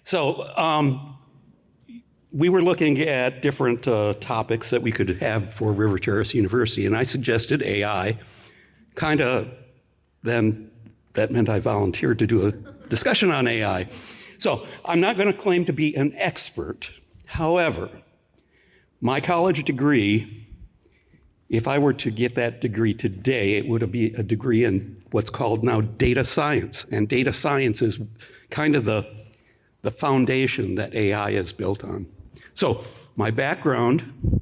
So we were looking at different topics that we could have for River Terrace University, and I suggested AI. Then that meant I volunteered to do a discussion on AI. So I'm not going to claim to be an expert. However, my college degree, if I were to get that degree today, it would be a degree in what's called now data science. And data science is kind of the foundation that AI is built on. So my background,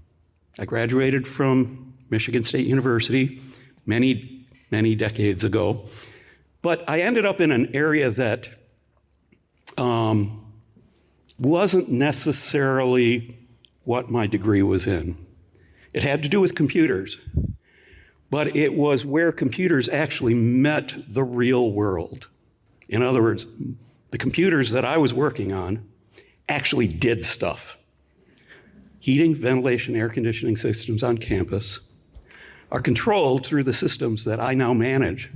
I graduated from Michigan State University many decades ago. But I ended up in an area that wasn't necessarily what my degree was in. It had to do with computers, but it was where computers actually met the real world. In other words, the computers that I was working on actually did stuff. Heating, ventilation, air conditioning systems on campus are controlled through the systems that I now manage.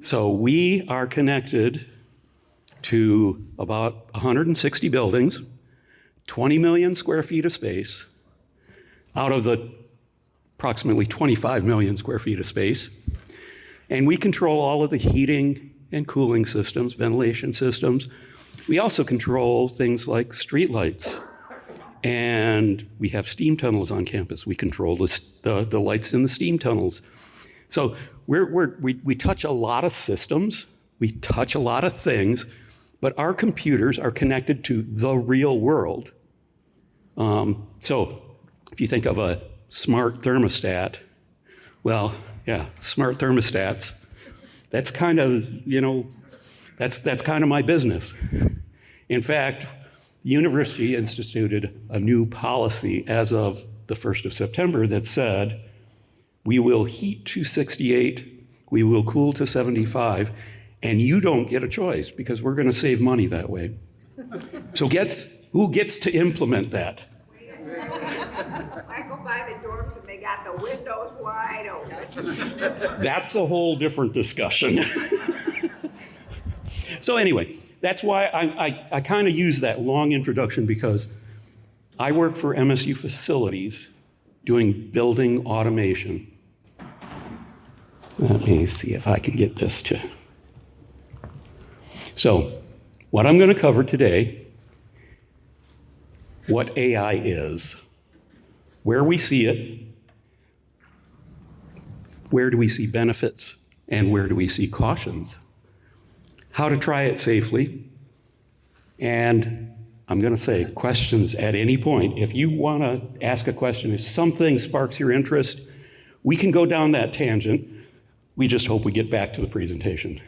So we are connected to about 160 buildings, 20 million square feet of space, out of the approximately 25 million square feet of space. And we control all of the heating and cooling systems, ventilation systems. We also control things like streetlights. And we have steam tunnels on campus. We control the lights in the steam tunnels. So we touch a lot of systems, we touch a lot of things, but our computers are connected to the real world. So if you think of a smart thermostat, well, yeah, smart thermostats, that's kind of, that's kind of my business. In fact, the university instituted a new policy as of the 1st of September that said, we will heat to 68, we will cool to 75, and you don't get a choice because we're going to save money that way. So who gets to implement that? Wait a second. I go by the dorms and they got the windows wide open. That's a whole different discussion. So anyway, that's why I kind of use that long introduction, because I work for MSU Facilities doing building automation. Let me see if I can get this to. So, what I'm going to cover today, what AI is, where we see it, where do we see benefits, and where do we see cautions, how to try it safely, and I'm going to say questions at any point. If you want to ask a question, if something sparks your interest, we can go down that tangent. We just hope we get back to the presentation.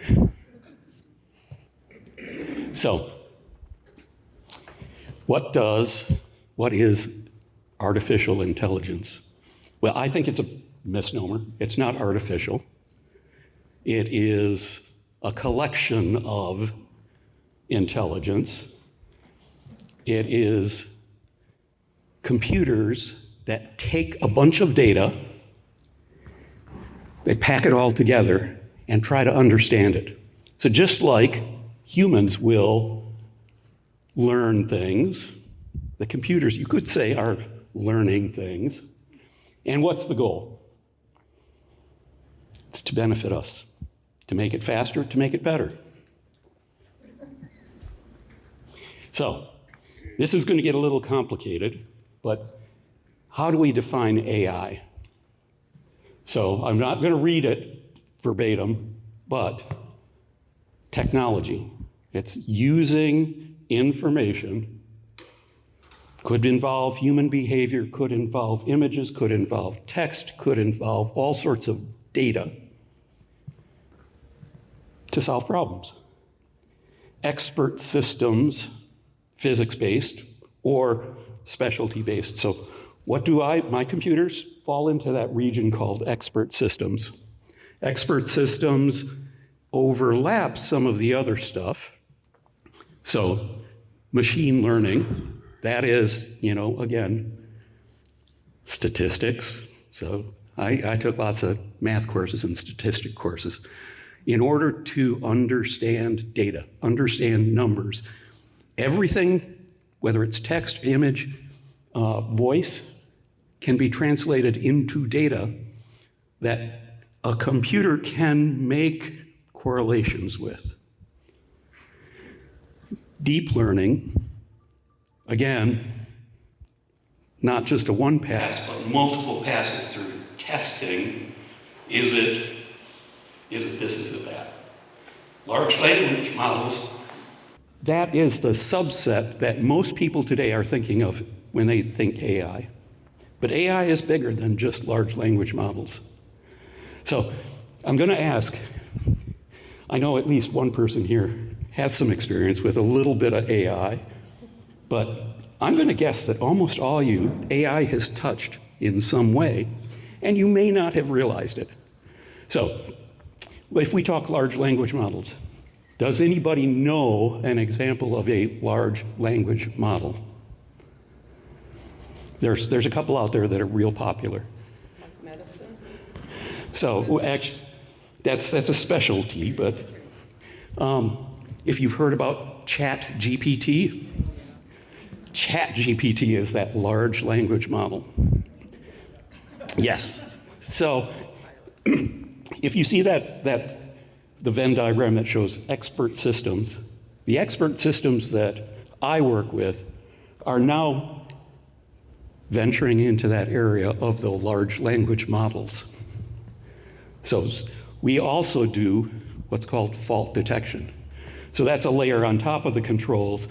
So, what is artificial intelligence? Well, I think it's a misnomer. It's not artificial. It is a collection of intelligence. It is computers that take a bunch of data, they pack it all together and try to understand it. So just like humans will learn things, the computers, you could say, are learning things. And what's the goal? It's to benefit us, to make it faster, to make it better. So, this is going to get a little complicated, but how do we define AI? So I'm not going to read it verbatim, but technology. It's using information. Could involve human behavior, could involve images, could involve text, could involve all sorts of data to solve problems. Expert systems, physics-based or specialty-based. So my computers fall into that region called expert systems. Expert systems overlap some of the other stuff. So machine learning, that is, again, statistics. So I took lots of math courses and statistic courses. In order to understand data, understand numbers, Everything, whether it's text, image, voice, can be translated into data that a computer can make correlations with. Deep learning, again, not just a one pass, but multiple passes through testing. Is it this, is it that? Large language models, that is the subset that most people today are thinking of when they think AI. But AI is bigger than just large language models. So I'm going to ask, I know at least one person here has some experience with a little bit of AI, but I'm going to guess that almost all you, AI has touched in some way, and you may not have realized it. So if we talk large language models, does anybody know an example of a large language model? There's a couple out there that are real popular. Like medicine? So actually, that's a specialty, but if you've heard about ChatGPT, ChatGPT is that large language model. Yes. So if you see the Venn diagram that shows expert systems, the expert systems that I work with are now venturing into that area of the large language models. So we also do what's called fault detection. So that's a layer on top of the controls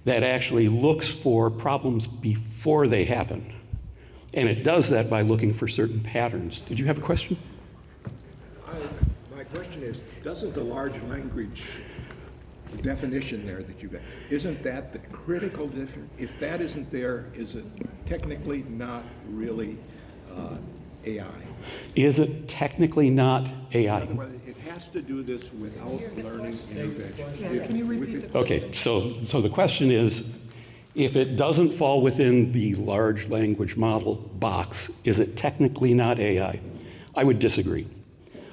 that actually looks for problems before they happen. And it does that by looking for certain patterns. Did you have a question? My question is, doesn't the large language definition there that you got, isn't that the critical difference? If that isn't there, is it technically not really AI? Is it technically not AI? It has to do this without learning intervention. Can you repeat the Okay, so the question is, if it doesn't fall within the large language model box, is it technically not AI? I would disagree.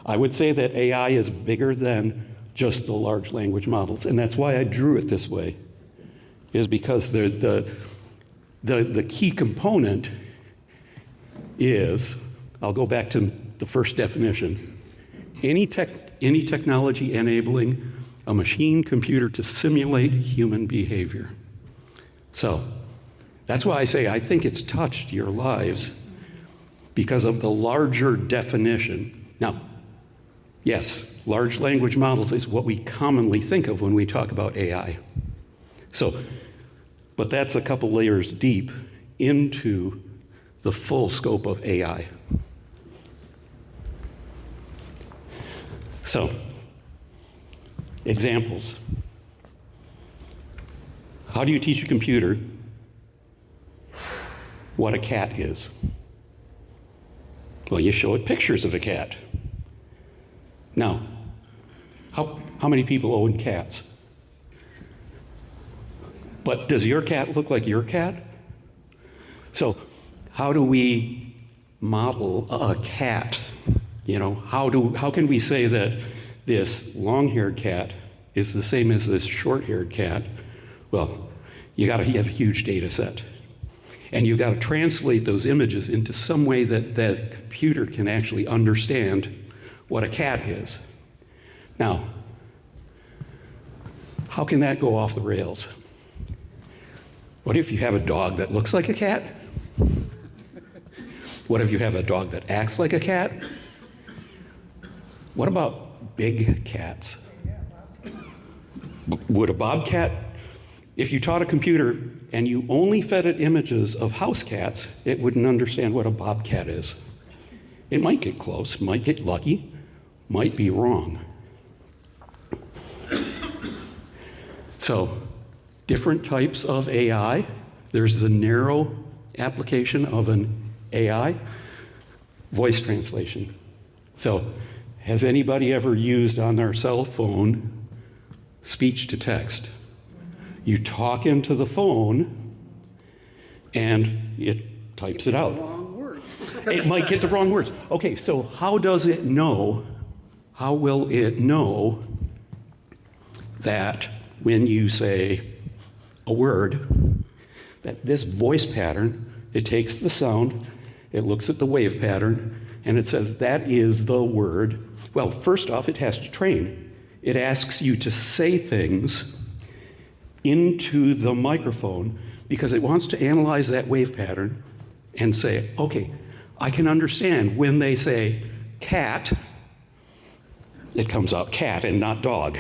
I would say that AI is bigger than just the large language models, and that's why I drew it this way, is because the key component is, I'll go back to the first definition, any technology enabling a machine computer to simulate human behavior. So that's why I say I think it's touched your lives because of the larger definition. Now, yes, large language models is what we commonly think of when we talk about AI. So, but that's a couple layers deep into the full scope of AI. So, examples. How do you teach a computer what a cat is? Well, you show it pictures of a cat. Now, how many people own cats? But does your cat look like your cat? So how do we model a cat? You know, how can we say that this long-haired cat is the same as this short-haired cat? Well, you have a huge data set. And you've got to translate those images into some way that the computer can actually understand what a cat is. Now, how can that go off the rails? What if you have a dog that looks like a cat? What if you have a dog that acts like a cat? What about big cats? Would a bobcat, if you taught a computer and you only fed it images of house cats, it wouldn't understand what a bobcat is. It might get close, might get lucky, might be wrong. So, different types of AI. There's the narrow application of an AI, voice translation. So, has anybody ever used on their cell phone speech to text? You talk into the phone and it types it out. It might get the wrong words. Okay, so how does it know, how will it know that when you say, a word, that this voice pattern, it takes the sound, it looks at the wave pattern, and it says that is the word. Well, first off, it has to train. It asks you to say things into the microphone because it wants to analyze that wave pattern and say, okay, I can understand when they say cat, it comes out cat and not dog.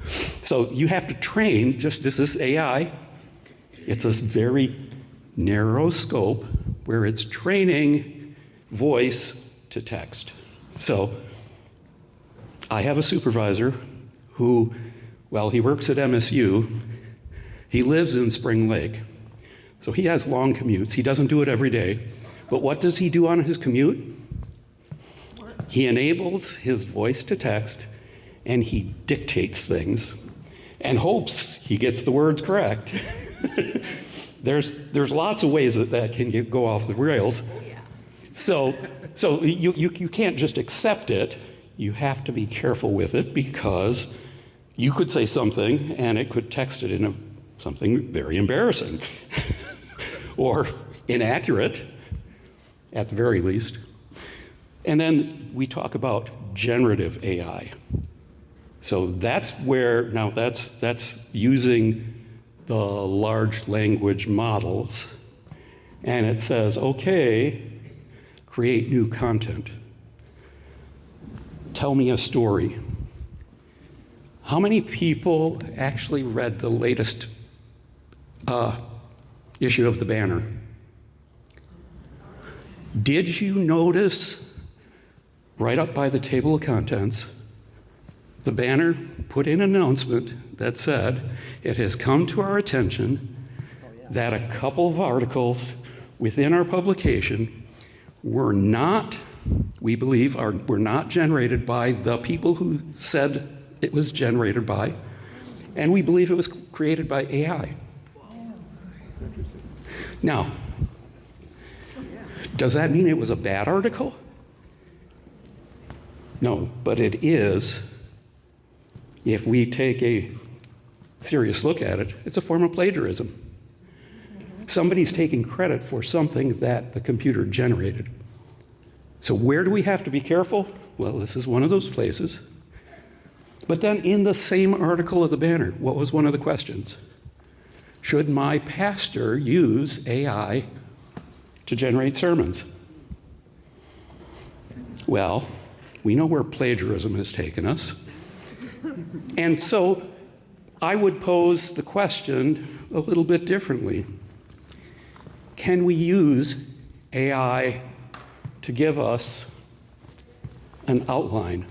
So you have to train, just this is AI, it's this very narrow scope where it's training voice to text. So I have a supervisor who, well, he works at MSU. He lives in Spring Lake. So he has long commutes. He doesn't do it every day. But what does he do on his commute? He enables his voice to text, and he dictates things and hopes he gets the words correct. There's lots of ways that can go off the rails. So you can't just accept it. You have to be careful with it because you could say something and it could text it in something very embarrassing or inaccurate at the very least. And then we talk about generative AI. So that's where, now that's using the large language models, and it says, okay, create new content. Tell me a story. How many people actually read the latest issue of the Banner? Did you notice right up by the table of contents, the Banner put in an announcement that said, it has come to our attention that a couple of articles within our publication were not, we believe, were not generated by the people who said it was generated by, and we believe it was created by AI. Now, does that mean it was a bad article? No, but it is, if we take a serious look at it, it's a form of plagiarism. Somebody's taking credit for something that the computer generated. So where do we have to be careful? Well, this is one of those places. But then in the same article of the Banner, what was one of the questions? Should my pastor use AI to generate sermons? Well, we know where plagiarism has taken us. And so I would pose the question a little bit differently. Can we use AI to give us an outline?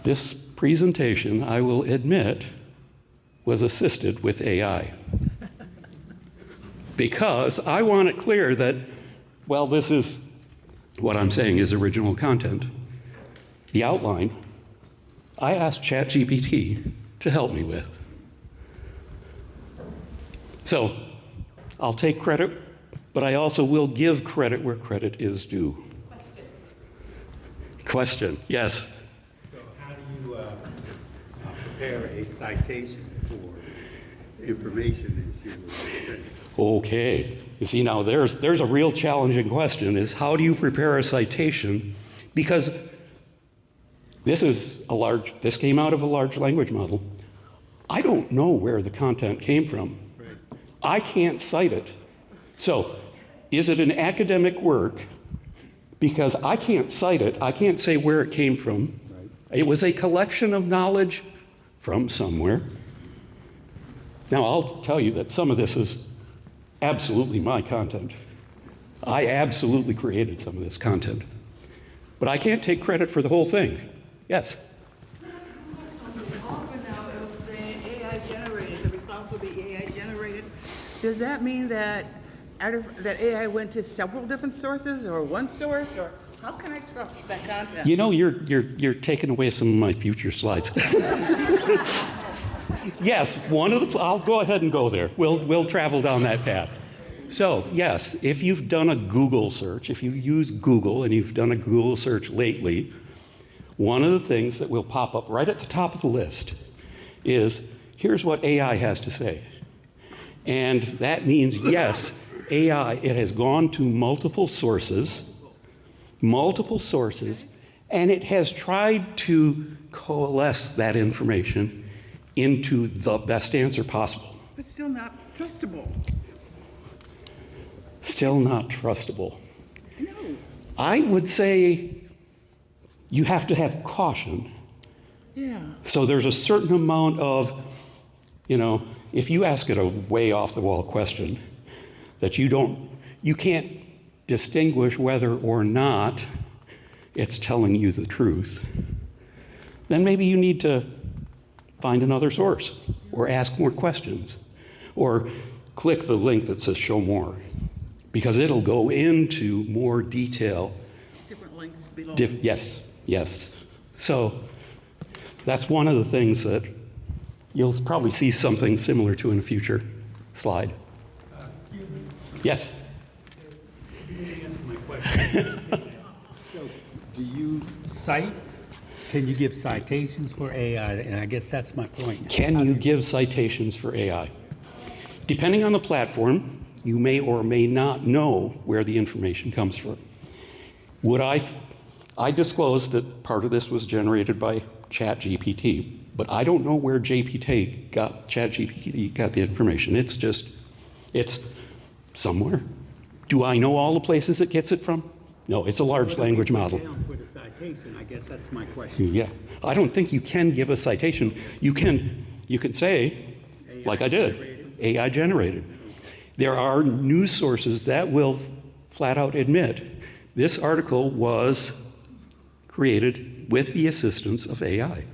This presentation, I will admit, was assisted with AI. Because I want it clear that, well, this is what I'm saying is original content. The outline, I asked ChatGPT to help me with. So I'll take credit, but I also will give credit where credit is due. Question, yes. So how do you prepare a citation for information that you present? Okay. You see, now there's a real challenging question, is how do you prepare a citation? Because this came out of a large language model. I don't know where the content came from. Right. I can't cite it. So, is it an academic work? Because I can't cite it, I can't say where it came from. Right. It was a collection of knowledge from somewhere. Now, I'll tell you that some of this is absolutely my content. I absolutely created some of this content. But I can't take credit for the whole thing. Yes? Often now it'll say AI generated, the response will be AI generated. Does that mean that that AI went to several different sources or one source, or how can I trust that content? You know, you're taking away some of my future slides. Yes, I'll go ahead and go there. We'll travel down that path. So, yes, if you've done a Google search, if you use Google and you've done a Google search lately, one of the things that will pop up right at the top of the list is here's what AI has to say. And that means, yes, AI, it has gone to multiple sources, and it has tried to coalesce that information into the best answer possible. But still not trustable. Still not trustable. No. I would say you have to have caution. Yeah. So there's a certain amount of, if you ask it a way off the wall question that you can't distinguish whether or not it's telling you the truth, then maybe you need to find another source or ask more questions or click the link that says show more, because it'll go into more detail. Different links below. Yes. So that's one of the things that you'll probably see something similar to in a future slide. Excuse me. Yes. You didn't answer my question. So, do you cite? Can you give citations for AI? And I guess that's my point. Can you give citations for AI? Depending on the platform, you may or may not know where the information comes from. I disclosed that part of this was generated by ChatGPT, but I don't know where ChatGPT got the information. It's somewhere. Do I know all the places it gets it from? No, it's a large language model. For the citation, I guess that's my question. Yeah, I don't think you can give a citation. You can say, like I did, AI generated. There are news sources that will flat out admit this article was created with the assistance of AI.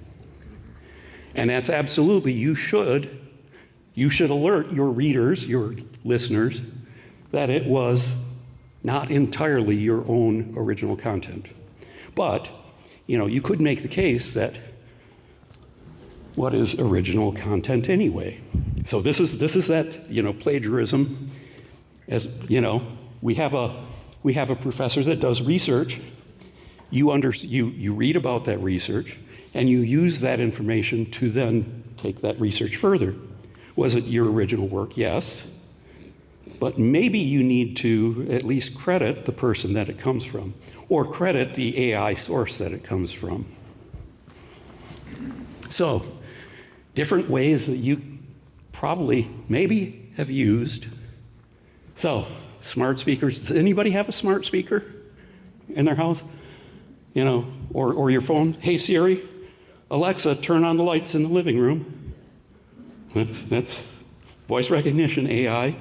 And that's absolutely, you should alert your readers, your listeners, that it was not entirely your own original content. But, you could make the case that what is original content anyway? So this is that, plagiarism. As we have a professor that does research. You read about that research, and you use that information to then take that research further. Was it your original work? Yes. But maybe you need to at least credit the person that it comes from, or credit the AI source that it comes from. So, different ways that you probably maybe have used. So, smart speakers. Does anybody have a smart speaker in their house? Or your phone? Hey Siri, Alexa, turn on the lights in the living room. That's voice recognition AI,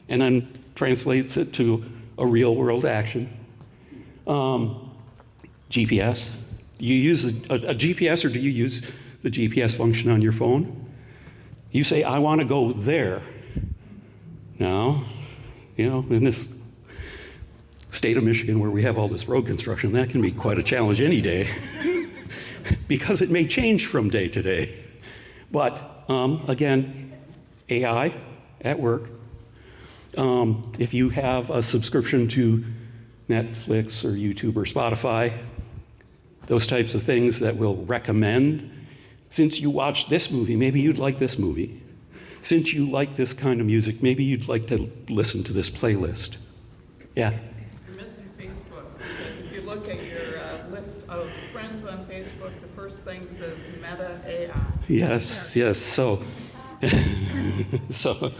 and then translates it to a real world action. GPS. Do you use a GPS, or do you use the GPS function on your phone? You say, I want to go there. Now, in this state of Michigan where we have all this road construction, that can be quite a challenge any day because it may change from day to day. But again, AI at work. If you have a subscription to Netflix or YouTube or Spotify, those types of things that will recommend, since you watched this movie, maybe you'd like this movie. Since you like this kind of music, maybe you'd like to listen to this playlist. Yeah? You're missing Facebook, because if you look at your list of friends on Facebook, the first thing says Meta AI. Yes. So, so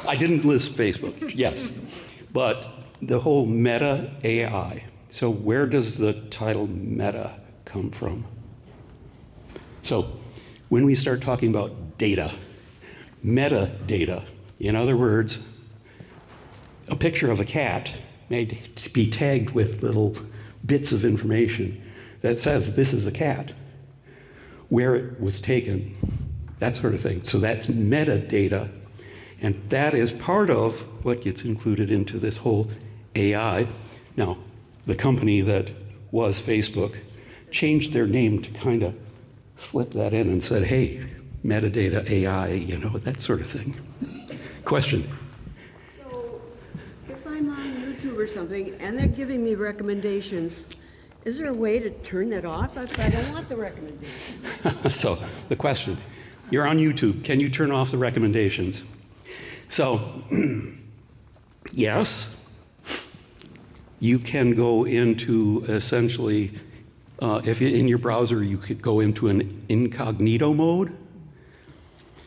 I didn't list Facebook, yes. But the whole Meta AI. So where does the title Meta come from? So when we start talking about data, metadata, in other words, a picture of a cat may be tagged with little bits of information that says this is a cat, where it was taken, that sort of thing. So that's metadata, and that is part of what gets included into this whole AI. Now, the company that was Facebook changed their name to kind of slip that in and said, hey, metadata AI, that sort of thing. Question? So if I'm on YouTube or something and they're giving me recommendations, is there a way to turn that off if I don't want the recommendation? So the question, You're on YouTube. Can you turn off the recommendations? So, yes, you can go into essentially, if you're in your browser, you could go into an incognito mode.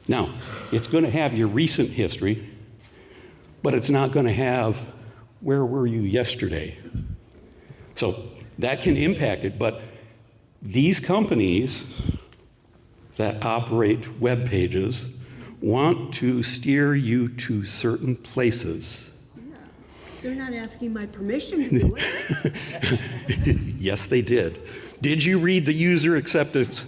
Now, it's going to have your recent history, but it's not going to have where were you yesterday. So that can impact it, but these companies that operate web pages want to steer you to certain places. They're not asking my permission to do it. Yes, they did. Did you read the user acceptance?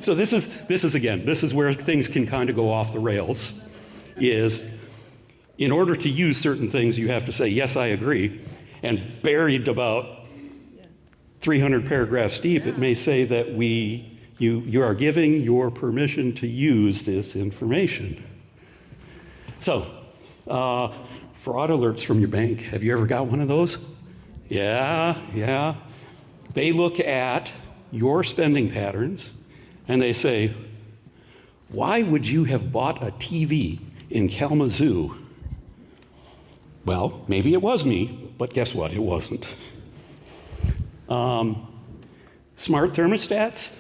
So this is where things can kind of go off the rails, is in order to use certain things, you have to say, yes, I agree. And buried about 300 paragraphs deep, it may say that you are giving your permission to use this information. So, fraud alerts from your bank. Have you ever got one of those? Yeah. They look at your spending patterns and they say, why would you have bought a TV in Kalamazoo? Well, maybe it was me, but guess what? It wasn't. Smart thermostats.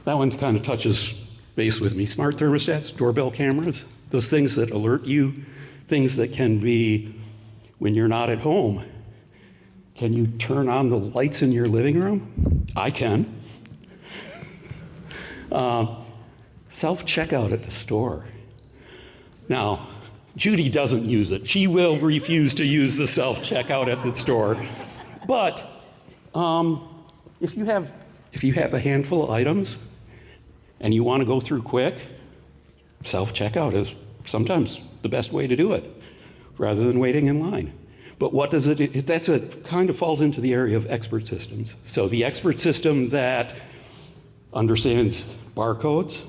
That one kind of touches base with me. Smart thermostats, doorbell cameras, those things that alert you, things that can be when you're not at home. Can you turn on the lights in your living room? I can. Self-checkout at the store. Now, Judy doesn't use it. She will refuse to use the self-checkout at the store. But if you have a handful of items and you want to go through quick, self-checkout is sometimes the best way to do it, rather than waiting in line. But what does it that's a kind of falls into the area of expert systems. So the expert system that understands barcodes,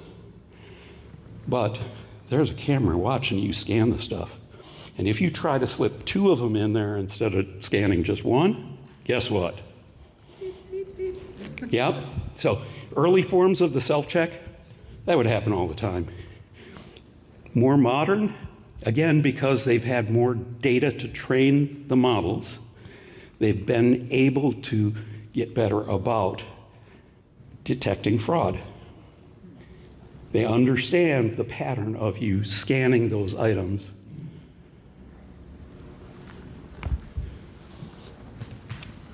but there's a camera watching you scan the stuff. And if you try to slip 2 of them in there instead of scanning just 1, guess what? Yep. So early forms of the self-check, that would happen all the time. More modern, again, because they've had more data to train the models, they've been able to get better about detecting fraud. They understand the pattern of you scanning those items.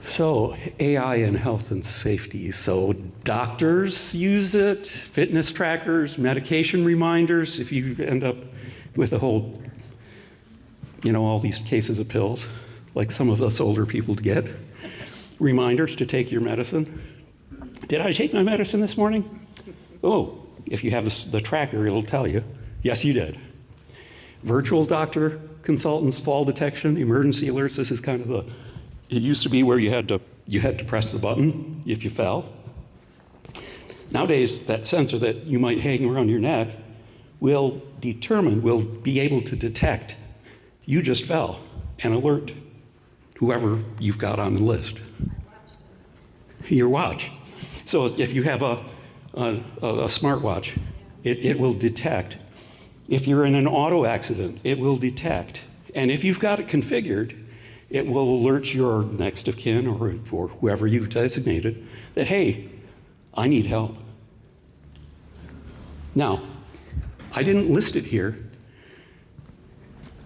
So AI in health and safety. So doctors use it, fitness trackers, medication reminders. If you end up with a whole, all these cases of pills, like some of us older people get, reminders to take your medicine. Did I take my medicine this morning? Oh, if you have the tracker, it'll tell you. Yes, you did. Virtual doctor consultants, fall detection, emergency alerts. This is kind of it used to be where you had to press the button if you fell. Nowadays, that sensor that you might hang around your neck will be able to detect you just fell and alert whoever you've got on the list. Your watch. So if you have a smartwatch, it will detect. If you're in an auto accident, it will detect. And if you've got it configured, it will alert your next of kin or whoever you've designated that, hey, I need help. Now, I didn't list it here.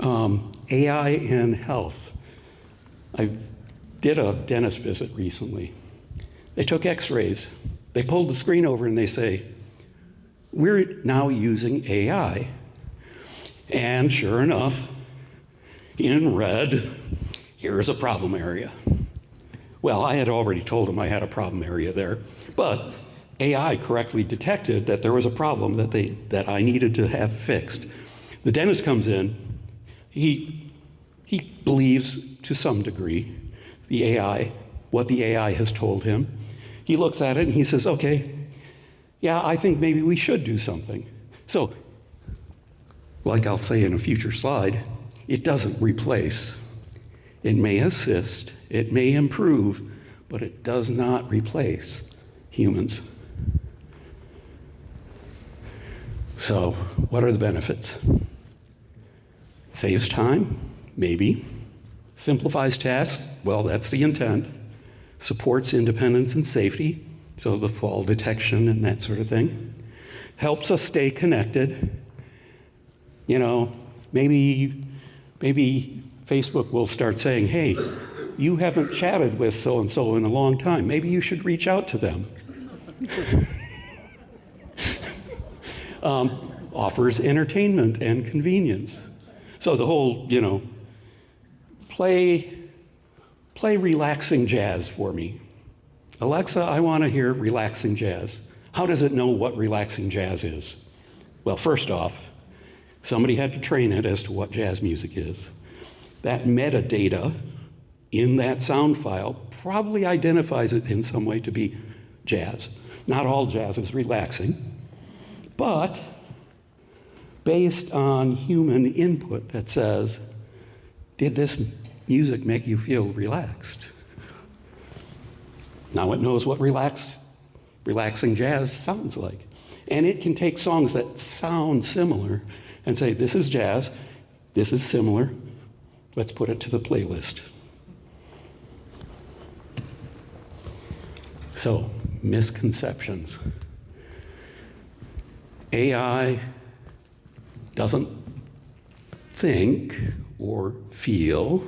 AI in health. I did a dentist visit recently. They took x-rays. They pulled the screen over and they say, we're now using AI. And sure enough, in red, here's a problem area. Well, I had already told them I had a problem area there, but AI correctly detected that there was a problem that I needed to have fixed. The dentist comes in, he believes to some degree what the AI has told him. He looks at it and he says, okay, yeah, I think maybe we should do something. So, like I'll say in a future slide, it doesn't replace. It may assist, it may improve, but it does not replace humans. So, what are the benefits? Saves time? Maybe. Simplifies tasks? Well, that's the intent. Supports independence and safety, so the fall detection and that sort of thing. Helps us stay connected. You know, maybe Facebook will start saying, hey, you haven't chatted with so-and-so in a long time. Maybe you should reach out to them. Offers entertainment and convenience. So the whole, you know, play relaxing jazz for me. Alexa, I want to hear relaxing jazz. How does it know what relaxing jazz is? Well, first off, somebody had to train it as to what jazz music is. That metadata in that sound file probably identifies it in some way to be jazz. Not all jazz is relaxing, but based on human input that says, did this music make you feel relaxed? Now it knows what relaxing jazz sounds like. And it can take songs that sound similar and say, this is jazz, this is similar, let's put it to the playlist. So, misconceptions. AI doesn't think or feel.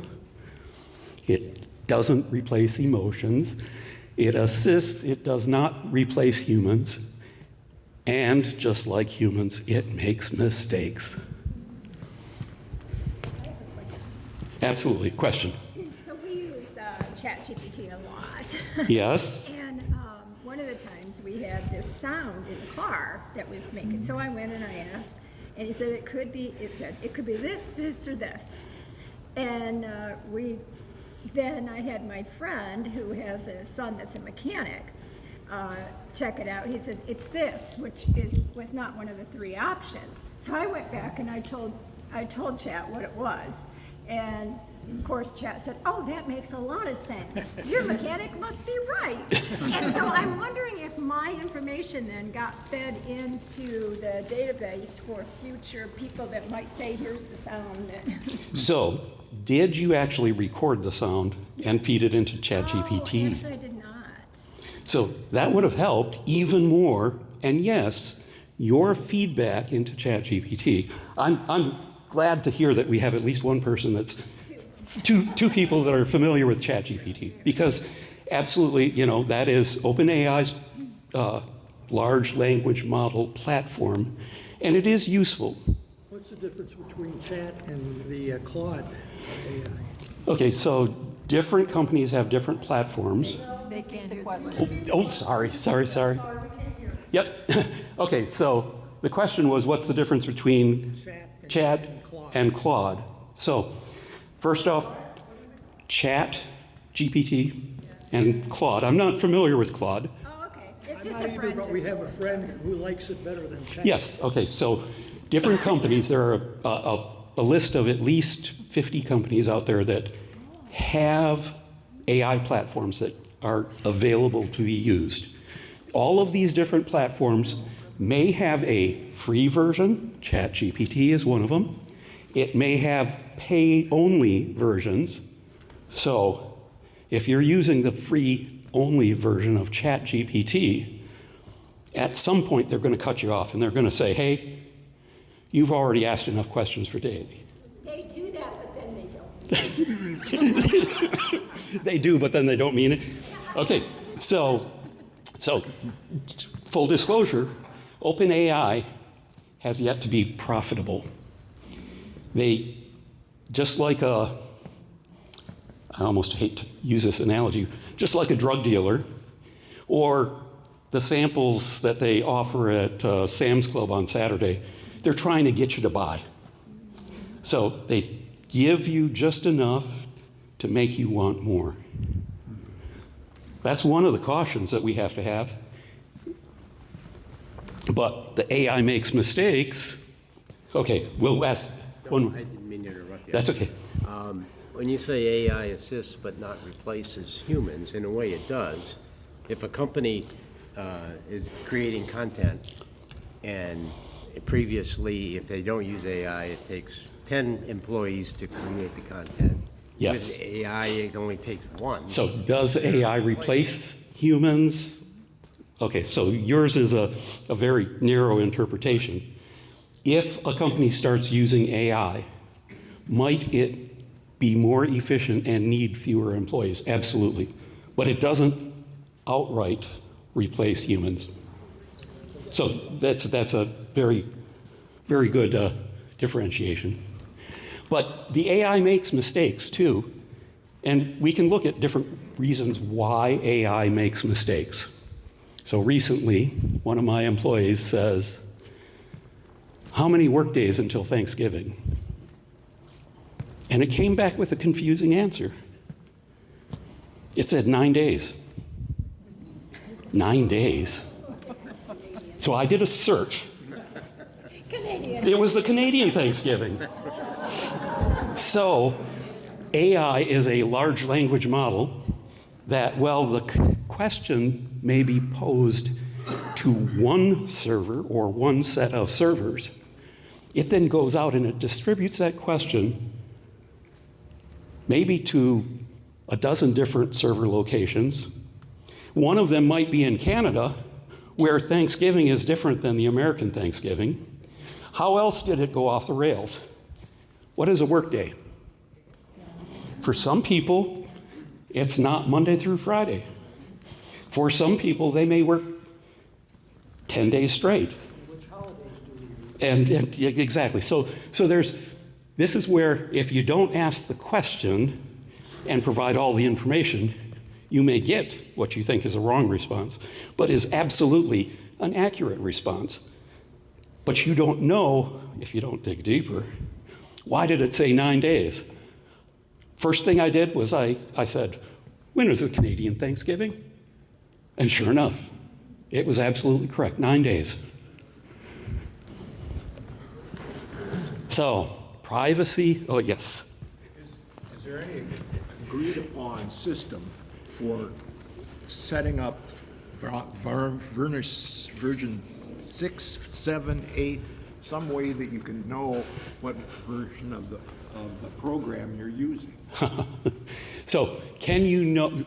It doesn't replace emotions. It assists, it does not replace humans. And just like humans, it makes mistakes. Absolutely. Question? So we use ChatGPT a lot. Yes? And one of the times we had this sound in the car that was making, so I went and I asked, and he said it could be this, this, or this. And then I had my friend who has a son that's a mechanic check it out. He says, it's this, which was not one of the three options. So I went back and I told Chat what it was. And of course, Chat said, oh, that makes a lot of sense. Your mechanic must be right. And so I'm wondering if my information then got fed into the database for future people that might say, here's the sound. So, did you actually record the sound and feed it into ChatGPT? Oh, actually, I did not. So that would have helped even more. And yes, your feedback into ChatGPT. I'm glad to hear that we have at least one person that's two people that are familiar with ChatGPT, because absolutely, you know, that is OpenAI's large language model platform, and it is useful. What's the difference between Chat and the Claude AI? Okay, so different companies have different platforms. They can't hear the question. Oh, sorry. Yep. Okay, so the question was, what's the difference between Chat and Claude? So, first off, Chat, GPT, and Claude. I'm not familiar with Claude. Oh, okay. It's I'm just not a either, friend. but we have a friend who likes it better than Chat. Yes, okay, so different companies, there are a list of at least 50 companies out there that have AI platforms that are available to be used. All of these different platforms may have a free version, ChatGPT is one of them. It may have pay-only versions. So if you're using the free-only version of ChatGPT, at some point they're going to cut you off and they're going to say, hey, you've already asked enough questions for today. They do that, but then they don't. They do, but then they don't mean it. Okay, so full disclosure, OpenAI has yet to be profitable. They, just like I almost hate to use this analogy, just like a drug dealer, or the samples that they offer at Sam's Club on Saturday, they're trying to get you to buy. So they give you just enough to make you want more. That's one of the cautions that we have to have. But the AI makes mistakes. Okay, we'll ask one. I didn't mean to interrupt you. That's okay. When you say AI assists but not replaces humans, in a way it does. If a company is creating content and previously, if they don't use AI, it takes 10 employees to create the content. Yes. With AI, it only takes one. So does AI replace humans? Okay, so yours is a very narrow interpretation. If a company starts using AI, might it be more efficient and need fewer employees? Absolutely. But it doesn't outright replace humans. So that's a very, very good differentiation. But the AI makes mistakes too, and we can look at different reasons why AI makes mistakes. So recently, one of my employees says, "How many work days until Thanksgiving?" And it came back with a confusing answer. It said 9 days. 9 days. So I did a search. Canadian. It was the Canadian Thanksgiving. So AI is a large language model that, well, the question may be posed to one server or one set of servers. It then goes out and it distributes that question maybe to a dozen different server locations. One of them might be in Canada, where Thanksgiving is different than the American Thanksgiving. How else did it go off the rails? What is a workday? For some people, it's not Monday through Friday. For some people, they may work 10 days straight. Which holidays do we use? And exactly. So this is where if you don't ask the question and provide all the information, you may get what you think is a wrong response, but is absolutely an accurate response. But you don't know, if you don't dig deeper, why did it say 9 days? First thing I did was I said, when was the Canadian Thanksgiving? And sure enough, it was absolutely correct, 9 days. So, privacy, oh yes. Is there any agreed upon system for setting up version 6, 7, 8, some way that you can know what version of the program you're using? So can you know,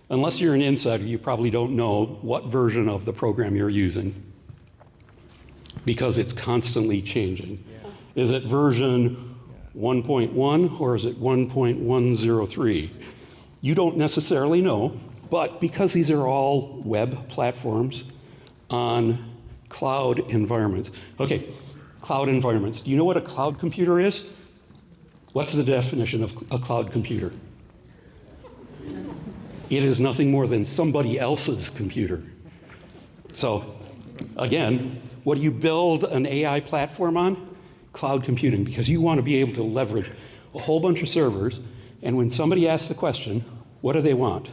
unless you're an insider, you probably don't know what version of the program you're using because it's constantly changing. Yeah. Is it version 1.1 or is it 1.103? You don't necessarily know, but because these are all web platforms on cloud environments. Okay, cloud environments. Do you know what a cloud computer is? What's the definition of a cloud computer? It is nothing more than somebody else's computer. So, again, what do you build an AI platform on? Cloud computing, because you want to be able to leverage a whole bunch of servers, and when somebody asks the question, what do they want?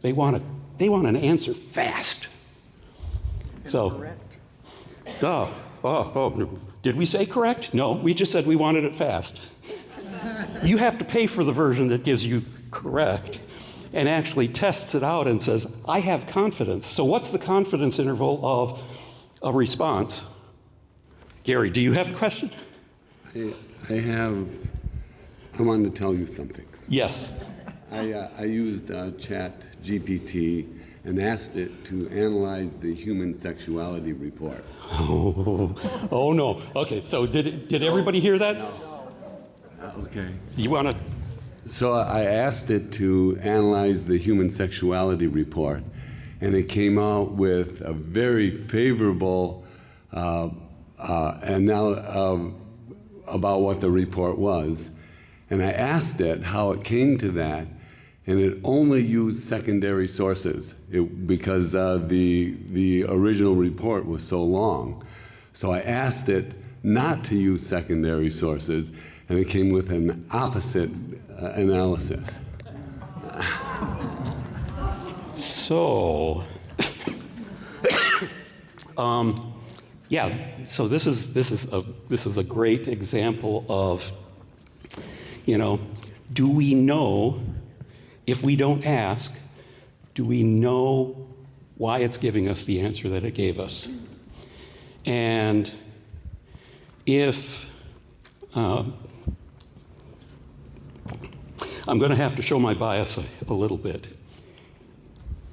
They want an answer fast. So, did we say correct? No, we just said we wanted it fast. You have to pay for the version that gives you correct and actually tests it out and says, I have confidence. So what's the confidence interval of a response? Gary, do you have a question? I wanted to tell you something. Yes. I used Chat GPT and asked it to analyze the human sexuality report. Oh no. Okay, so did everybody hear that? No. Okay. You want to? So I asked it to analyze the human sexuality report, and it came out with a very favorable about what the report was. And I asked it how it came to that, and it only used secondary sources because the original report was so long. So I asked it not to use secondary sources, and it came with an opposite analysis. So, yeah. So this is a great example of, do we know, if we don't ask, do we know why it's giving us the answer that it gave us? And if, I'm going to have to show my bias a little bit.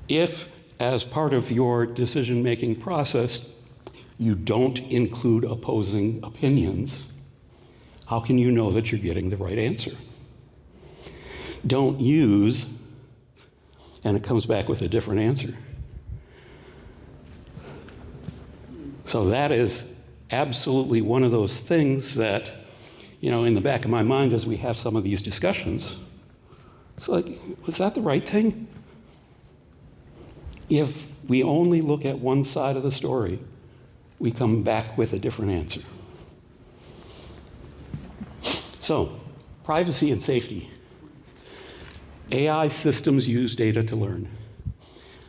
If, as part of your decision-making process, you don't include opposing opinions, how can you know that you're getting the right answer? Don't use, and it comes back with a different answer. So that is absolutely one of those things that, you know, in the back of my mind as we have some of these discussions, it's like, was that the right thing? If we only look at one side of the story, we come back with a different answer. So, privacy and safety. AI systems use data to learn.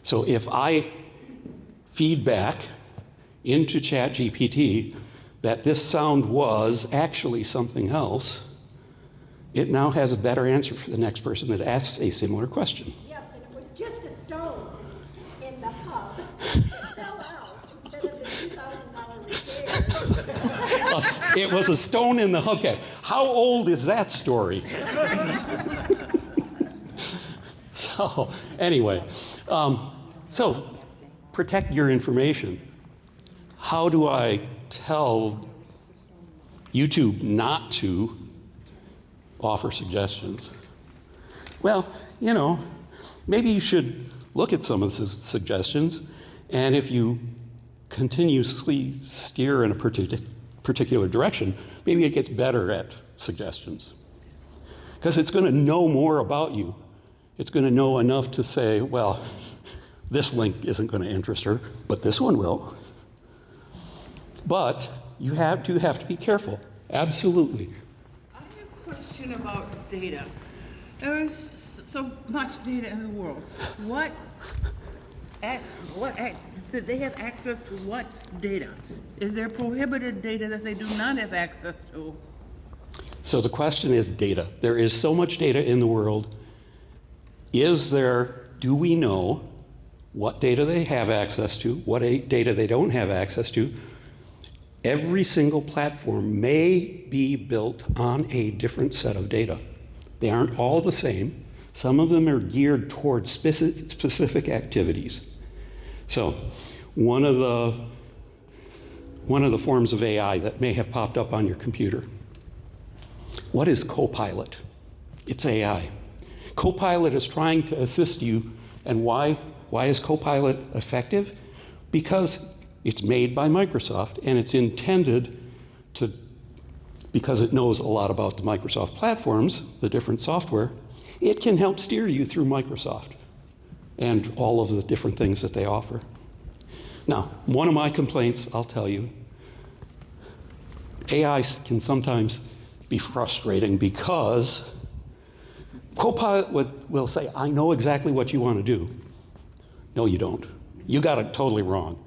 So if I feed back into ChatGPT that this sound was actually something else, it now has a better answer for the next person that asks a similar question. Yes, and it was just a stone in the hub. It fell out instead of the $2,000 repair. It was a stone in the hub. Okay, how old is that story? So, anyway, so protect your information. How do I tell YouTube not to offer suggestions? Well, you know, maybe you should look at some of the suggestions, and if you continuously steer in a particular direction, maybe it gets better at suggestions. Because it's going to know more about you. It's going to know enough to say, well, this link isn't going to interest her, but this one will. But you have to be careful. Absolutely. I have a question about data. There is so much data in the world. Do they have access to what data? Is there prohibited data that they do not have access to? So the question is data. There is so much data in the world. Do we know what data they have access to, what data they don't have access to? Every single platform may be built on a different set of data. They aren't all the same. Some of them are geared towards specific activities. So one of the forms of AI that may have popped up on your computer. What is Copilot? It's AI. Copilot is trying to assist you, and why is Copilot effective? Because it's made by Microsoft, and it's intended to, because it knows a lot about the Microsoft platforms, the different software, it can help steer you through Microsoft and all of the different things that they offer. Now, one of my complaints, I'll tell you, AI can sometimes be frustrating because Copilot will say, I know exactly what you want to do. No, you don't. You got it totally wrong.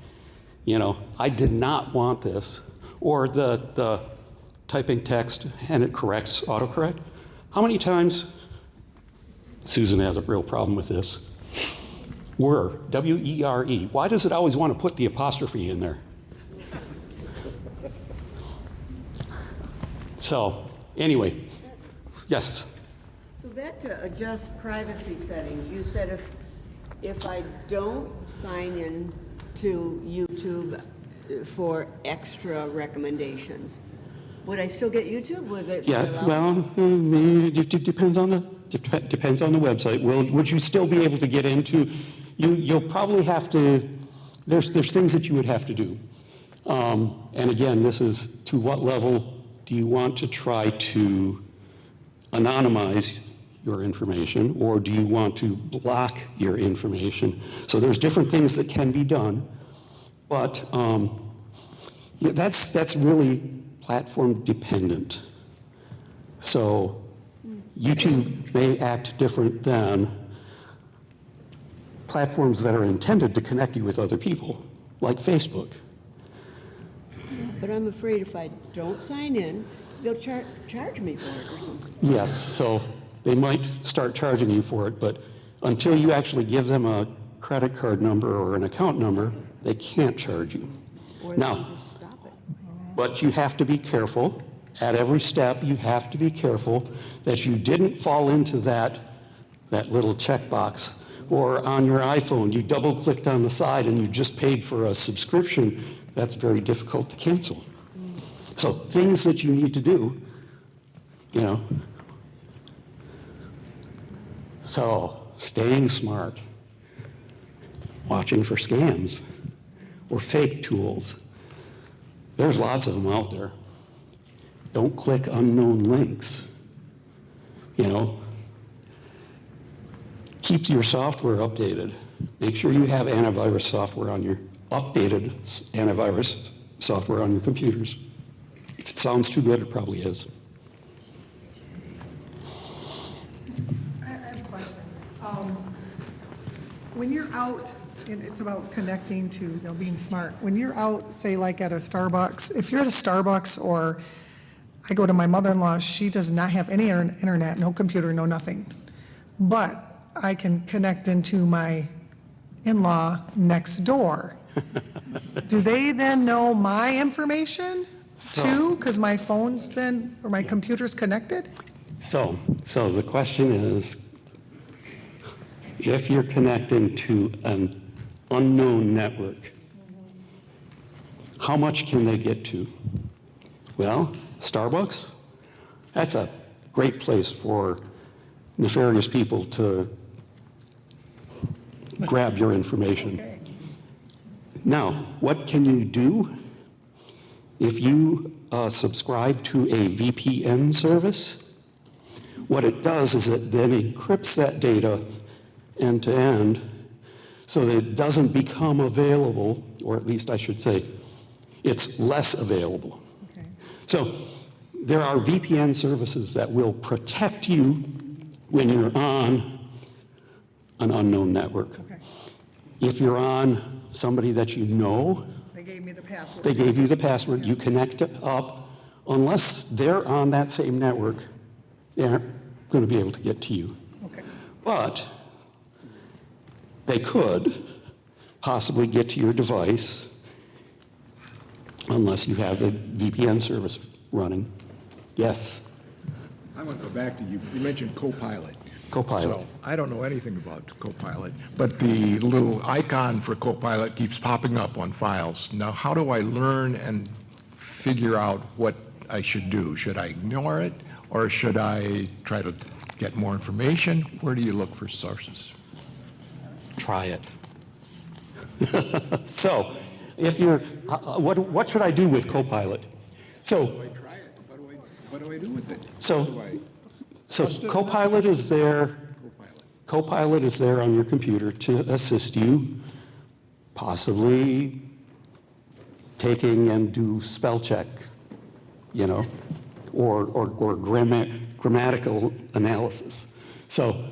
You know, I did not want this. Or the typing text and it corrects, autocorrect. How many times, Susan has a real problem with this, were, W-E-R-E. Why does it always want to put the apostrophe in there? So, anyway, yes? So back to adjust privacy settings, you said if I don't sign in to YouTube for extra recommendations, would I still get YouTube? Was it? Yeah, well, it depends on the website. Would you still be able to get into? You'll probably have to. There's things that you would have to do. And again, this is to what level do you want to try to anonymize your information, or do you want to block your information? So there's different things that can be done, but yeah, that's really platform dependent. So YouTube may act different than platforms that are intended to connect you with other people, like Facebook. But I'm afraid if I don't sign in, they'll charge me for it or something. Yes, so they might start charging you for it, but until you actually give them a credit card number or an account number, they can't charge you. Or Now, they just stop it. but you have to be careful. At every step, you have to be careful that you didn't fall into that little checkbox. Or on your iPhone, you double-clicked on the side and you just paid for a subscription. That's very difficult to cancel. So things that you need to do, you know. So staying smart, watching for scams or fake tools. There's lots of them out there. Don't click unknown links. You know, keep your software updated. Make sure you have antivirus software on your updated antivirus software on your computers. If it sounds too good, it probably is. I have a question. When you're out, and it's about connecting to, you know, being smart. When you're out, say like at a Starbucks, if you're at a Starbucks, or I go to my mother-in-law, she does not have any internet, no computer, no nothing. But I can connect into my in-law next door. Do they then know my information too? Because my phone's then, or my computer's connected? So the question is, if you're connecting to an unknown network, how much can they get to? Well, Starbucks, that's a great place for nefarious people to grab your information. Okay. Now, what can you do? If you subscribe to a VPN service, what it does is it then encrypts that data end to end so that it doesn't become available, or at least I should say, it's less available. Okay. So there are VPN services that will protect you when you're on an unknown network. Okay. If you're on somebody that you know, They gave me the password. they gave you the password, you connect up, unless they're on that same network, they aren't going to be able to get to you. Okay. But they could possibly get to your device unless you have the VPN service running. Yes? I want to go back to you. You mentioned Copilot. Copilot. So I don't know anything about Copilot, but the little icon for Copilot keeps popping up on files. Now, how do I learn and figure out what I should do? Should I ignore it, or should I try to get more information? Where do you look for sources? Try it. So, if you're, what should I do with Copilot? So, I try it. What do I do with it? So- Do I so trust it? Copilot is there. Copilot. Copilot is there on your computer to assist you, possibly taking and do spell check, you know, or grammatical analysis. So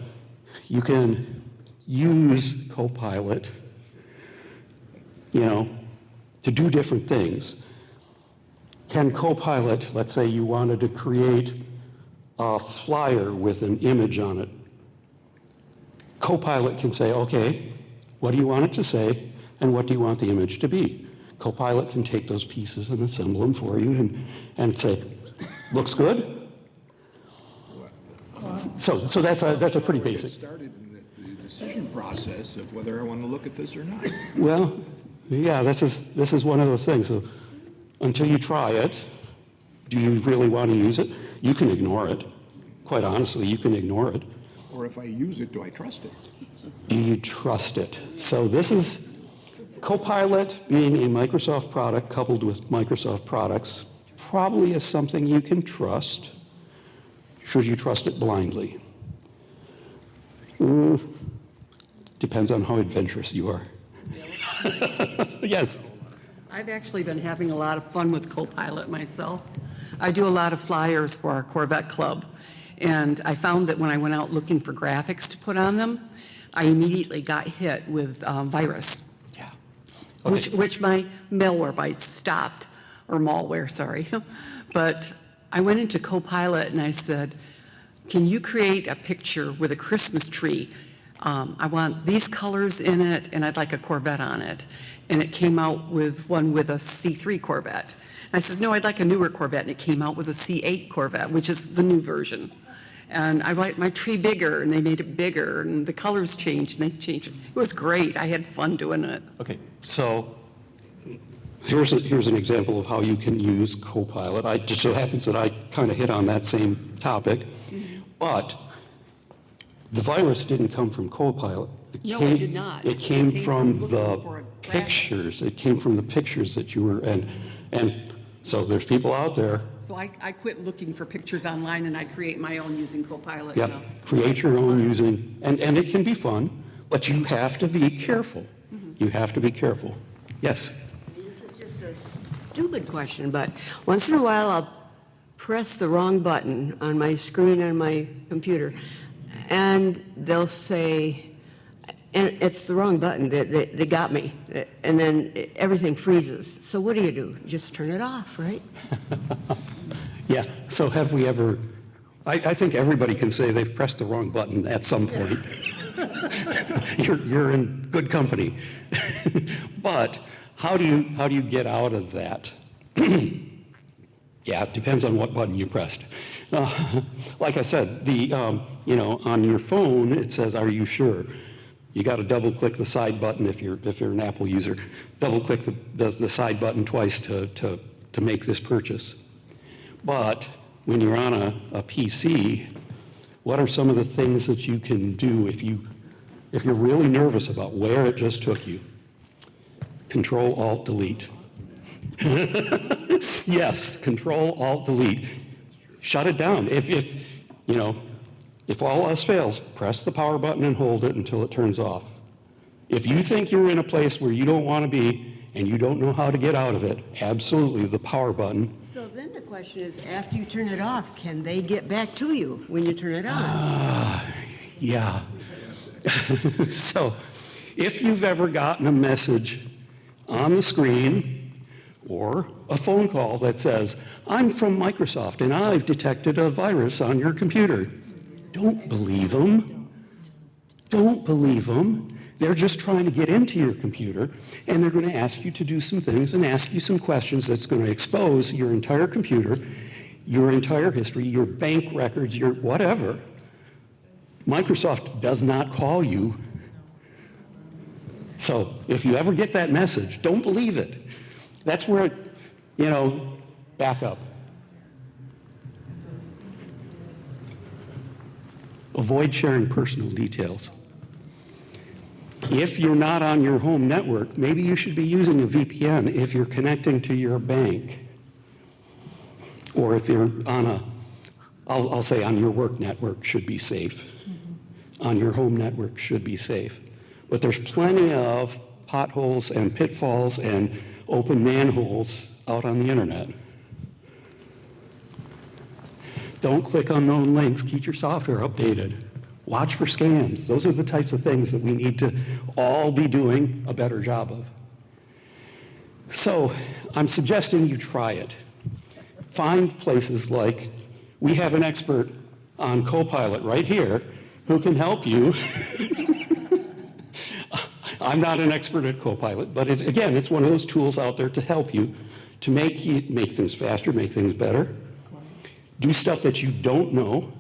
you can use Copilot, you know, to do different things. Can Copilot, let's say you wanted to create a flyer with an image on it, Copilot can say, okay, what do you want it to say, and what do you want the image to be? Copilot can take those pieces and assemble them for you and say, looks good? So that's a pretty Get basic. started in the decision process of whether I want to look at this or not. Well, yeah, this is one of those things. So until you try it, do you really want to use it? You can ignore it. Quite honestly, you can ignore it. Or if I use it, do I trust it? Do you trust it? So this is Copilot being a Microsoft product coupled with Microsoft products probably is something you can trust. Should you trust it blindly? Depends on how adventurous you are. Yes. I've actually been having a lot of fun with Copilot myself. I do a lot of flyers for our Corvette Club, and I found that when I went out looking for graphics to put on them, I immediately got hit with virus, Yeah. Okay. which my malware bytes stopped, or malware, sorry. But I went into Copilot and I said, can you create a picture with a Christmas tree? I want these colors in it, and I'd like a Corvette on it. And it came out with one with a C3 Corvette. And I said, no, I'd like a newer Corvette, and it came out with a C8 Corvette, which is the new version. And I like my tree bigger, and they made it bigger, and the colors changed, and they changed it. It was great. I had fun doing it. Okay, so here's an example of how you can use Copilot. It just so happens that I kind of hit on that same topic, but the virus didn't come from Copilot. No, it did not. It came from looking the for a pictures. It came from the pictures that you were, and so there's people out there. So I quit looking for pictures online, and I create my own using Copilot Yep, now. create your own using, and it can be fun, but you have to be careful. You have to be careful. Yes? This is just a stupid question, but once in a while I'll press the wrong button on my screen on my computer, and they'll say, and it's the wrong button, they got me, and then everything freezes. So what do? Just turn it off, right? Yeah, so have we ever, I think everybody can say they've pressed the wrong button at some point. You're in good company. But how do you get out of that? Yeah, it depends on what button you pressed. Like I said, on your phone, it says, "Are you sure?" You got to double-click the side button if you're an Apple user. Double-click the side button twice to make this purchase. But when you're on a PC, what are some of the things that you can do if you're really nervous about where it just took you? Control-Alt-Delete. Yes, Control-Alt-Delete. Shut it down. If all else fails, press the power button and hold it until it turns off. If you think you're in a place where you don't want to be and you don't know how to get out of it, absolutely the power button. So then the question is, after you turn it off, can they get back to you when you turn it on? Yeah. So if you've ever gotten a message on the screen or a phone call that says, "I'm from Microsoft and I've detected a virus on your computer," don't believe them. Don't believe them. They're just trying to get into your computer, and they're going to ask you to do some things and ask you some questions that's going to expose your entire computer, your entire history, your bank records, your whatever. Microsoft does not call you. So if you ever get that message, don't believe it. That's where, back up. Avoid sharing personal details. If you're not on your home network, maybe you should be using a VPN if you're connecting to your bank. Or if you're on I'll say on your work network should be safe. On your home network should be safe. But there's plenty of potholes and pitfalls and open manholes out on the internet. Don't click unknown links. Keep your software updated. Watch for scams. Those are the types of things that we need to all be doing a better job of. So I'm suggesting you try it. Find places like, we have an expert on Copilot right here who can help you. I'm not an expert at Copilot, but it's one of those tools out there to help you to make things faster, make things better. Do stuff that you don't know.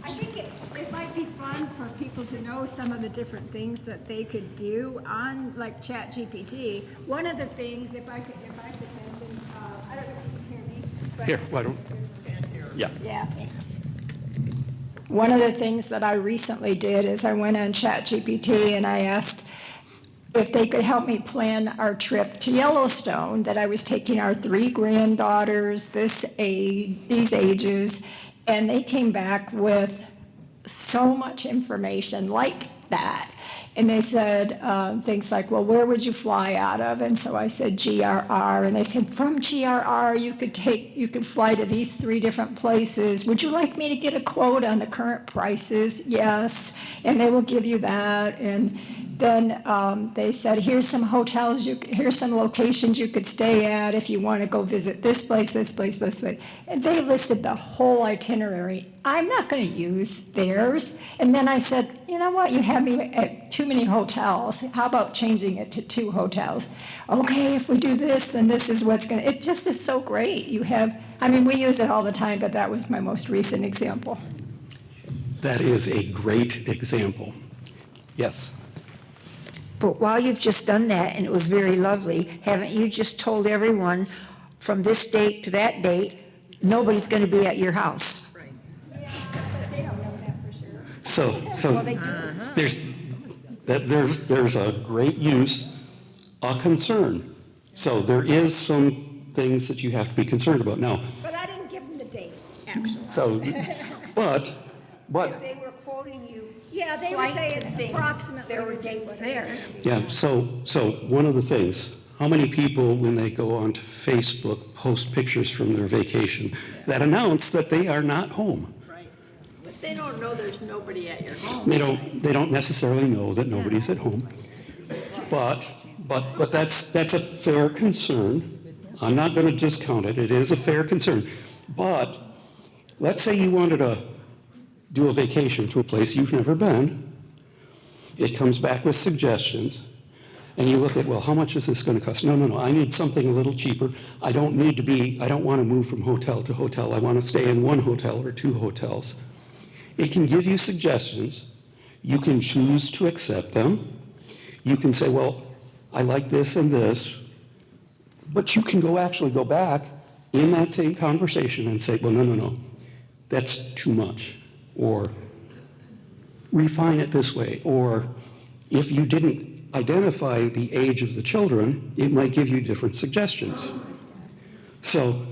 I think it might be fun for people to know some of the different things that they could do on, like, ChatGPT. One of the things, if I could mention, I don't know if you can hear me. But Here, why don't? Yeah. Yeah, thanks. One of the things that I recently did is I went on ChatGPT and I asked if they could help me plan our trip to Yellowstone, that I was taking our 3 granddaughters, these ages, and they came back with so much information like that. And they said things like, well, where would you fly out of? And so I said GRR, and they said, from GRR, you could fly to these 3 different places. Would you like me to get a quote on the current prices? Yes, and they will give you that. And then they said, here's some hotels, here's some locations you could stay at if you want to go visit this place, this place, this place. And they listed the whole itinerary. I'm not going to use theirs. And then I said, you know what, you have me at too many hotels. How about changing it to 2 hotels? Okay, if we do this, then this is what's going to, it just is so great. You have, I mean, we use it all the time, but that was my most recent example. That is a great example. Yes. But while you've just done that, and it was very lovely, haven't you just told everyone from this date to that date, nobody's going to be at your house? They don't know that for sure. So there's a great use, a concern. So there is some things that you have to be concerned about. Now, But I didn't give them the date, actually. so, but, They were quoting you. Yeah, they were flights saying and things. approximately. There were dates there. yeah, so one of the things, how many people, when they go onto Facebook, post pictures from their vacation that announce that they are not home? Right. But they don't know there's nobody at your home. They don't necessarily know that nobody's at home. But that's a fair concern. I'm not going to discount it. It is a fair concern. But let's say you wanted to do a vacation to a place you've never been. It comes back with suggestions. And you look at, well, how much is this going to cost? No, I need something a little cheaper. I don't want to move from hotel to hotel. I want to stay in 1 hotel or 2 hotels. It can give you suggestions. You can choose to accept them. You can say, well, I like this and this. But you can actually go back in that same conversation and say, well, no, that's too much. Or refine it this way. Or if you didn't identify the age of the children, it might give you different suggestions. So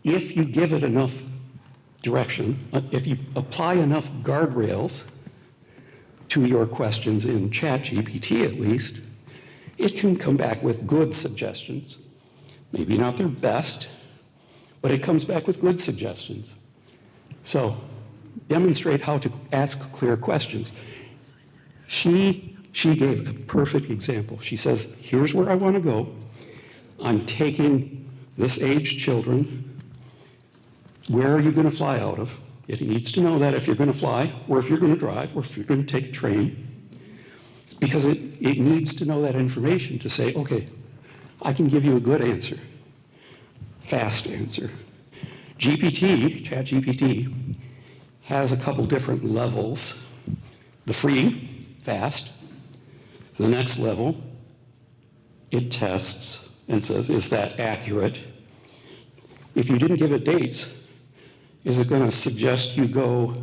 if you give it enough direction, if you apply enough guardrails to your questions in ChatGPT at least, it can come back with good suggestions. Maybe not their best, but it comes back with good suggestions. So demonstrate how to ask clear questions. She gave a perfect example. She says, here's where I want to go. I'm taking this age children. Where are you going to fly out of? It needs to know that if you're going to fly, or if you're going to drive, or if you're going to take a train. Because it needs to know that information to say, okay, I can give you a good answer, fast answer. ChatGPT, has a couple different levels. The free, fast. The next level, it tests and says, is that accurate? If you didn't give it dates, is it going to suggest you go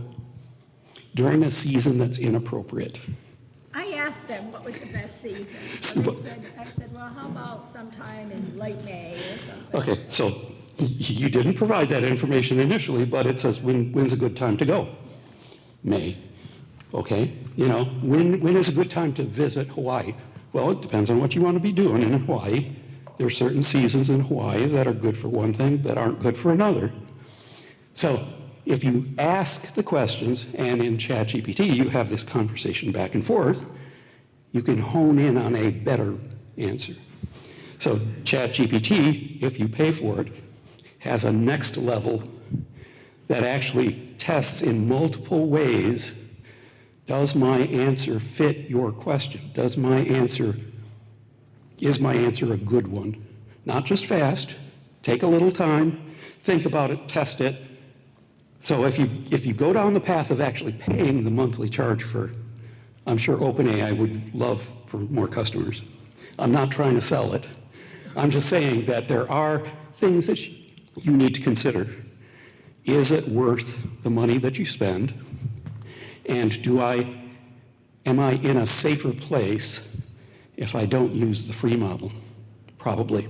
during a season that's inappropriate? I asked them what was the best season. So I said, well, how about sometime in late May or something? Okay, so you didn't provide that information initially, but it says when's a good time to go? May. Okay, when is a good time to visit Hawaii? Well, it depends on what you want to be doing in Hawaii. There are certain seasons in Hawaii that are good for one thing that aren't good for another. So if you ask the questions, and in ChatGPT you have this conversation back and forth, you can hone in on a better answer. So ChatGPT, if you pay for it, has a next level that actually tests in multiple ways. Does my answer fit your question? Is my answer a good one? Not just fast, take a little time, think about it, test it. So if you go down the path of actually paying the monthly charge for, I'm sure OpenAI would love for more customers. I'm not trying to sell it. I'm just saying that there are things that you need to consider. Is it worth the money that you spend? And am I in a safer place if I don't use the free model? Probably.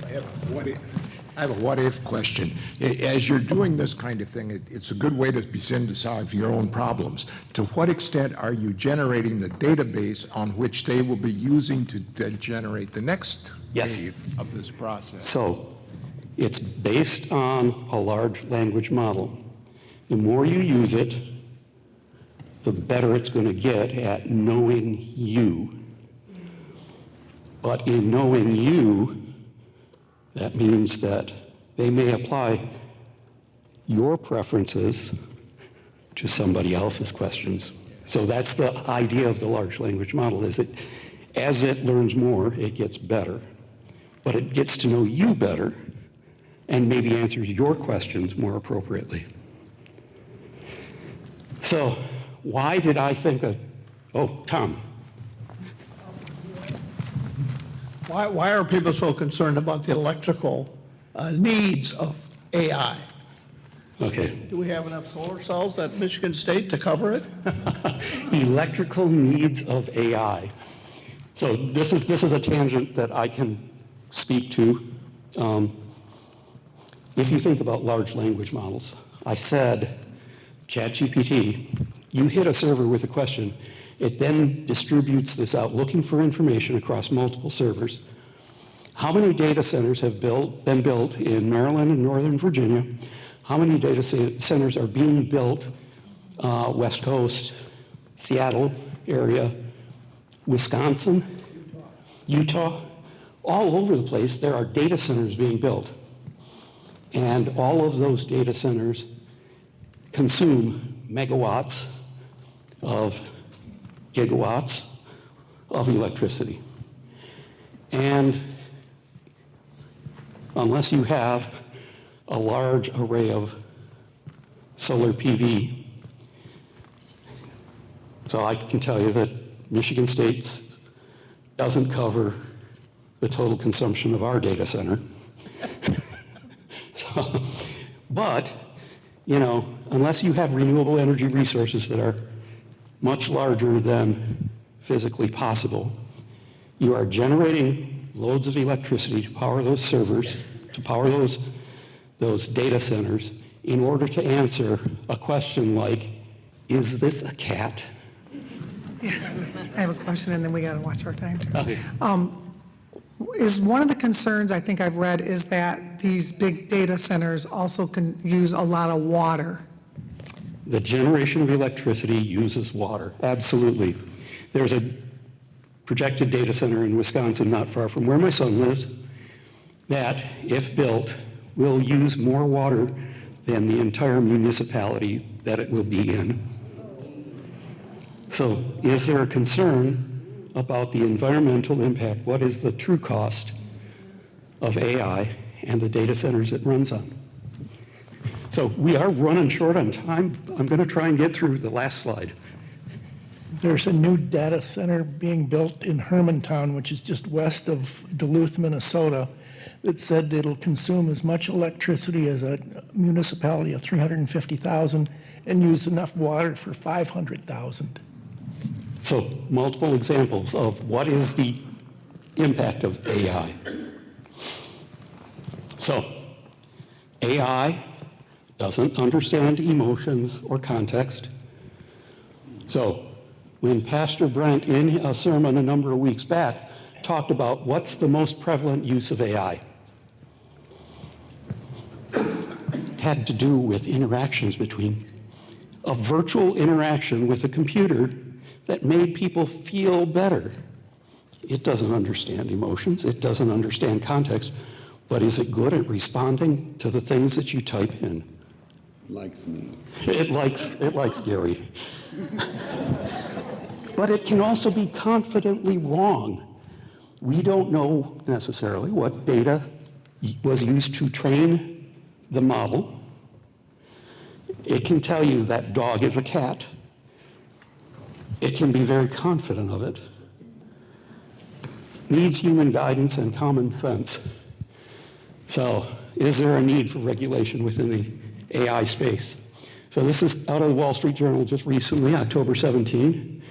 I have a what-if question. As you're doing this kind of thing, it's a good way to begin to solve your own problems. To what extent are you generating the database on which they will be using to generate the next wave of this process? So it's based on a large language model. The more you use it, the better it's going to get at knowing you. But in knowing you, that means that they may apply your preferences to somebody else's questions. So that's the idea of the large language model, is that as it learns more, it gets better. But it gets to know you better and maybe answers your questions more appropriately. So why did I think of, oh, Tom. Why are people so concerned about the electrical needs of AI? Okay. Do we have enough solar cells at Michigan State to cover it? Electrical needs of AI. So this is a tangent that I can speak to. If you think about large language models, I said, ChatGPT, you hit a server with a question, it then distributes this out looking for information across multiple servers. How many data centers have been built in Maryland and Northern Virginia? How many data centers are being built West Coast, Seattle area, Wisconsin, Utah? All over the place, there are data centers being built. And all of those data centers consume megawatts of gigawatts of electricity. And unless you have a large array of solar PV, so I can tell you that Michigan State doesn't cover the total consumption of our data center. So, but, you know, unless you have renewable energy resources that are much larger than physically possible, you are generating loads of electricity to power those servers, to power those data centers, in order to answer a question like, is this a cat? I have a question, and then we got to watch our time, too. Okay. Is one of the concerns I think I've read is that these big data centers also can use a lot of water. The generation of electricity uses water, absolutely. There's a projected data center in Wisconsin, not far from where my son lives, that, if built, will use more water than the entire municipality that it will be in. So is there a concern about the environmental impact? What is the true cost of AI and the data centers it runs on? So we are running short on time. I'm going to try and get through the last slide. There's a new data center being built in Hermantown, which is just west of Duluth, Minnesota, that said it'll consume as much electricity as a municipality of 350,000 and use enough water for 500,000. So multiple examples of what is the impact of AI. So AI doesn't understand emotions or context. So when Pastor Brent, in a sermon a number of weeks back, talked about what's the most prevalent use of AI, it had to do with interactions between a virtual interaction with a computer that made people feel better. It doesn't understand emotions, it doesn't understand context, but is it good at responding to the things that you type in? Likes me. It likes Gary. But it can also be confidently wrong. We don't know necessarily what data was used to train the model. It can tell you that dog is a cat. It can be very confident of it. Needs human guidance and common sense. So, is there a need for regulation within the AI space? So this is out of the Wall Street Journal just recently, October 17,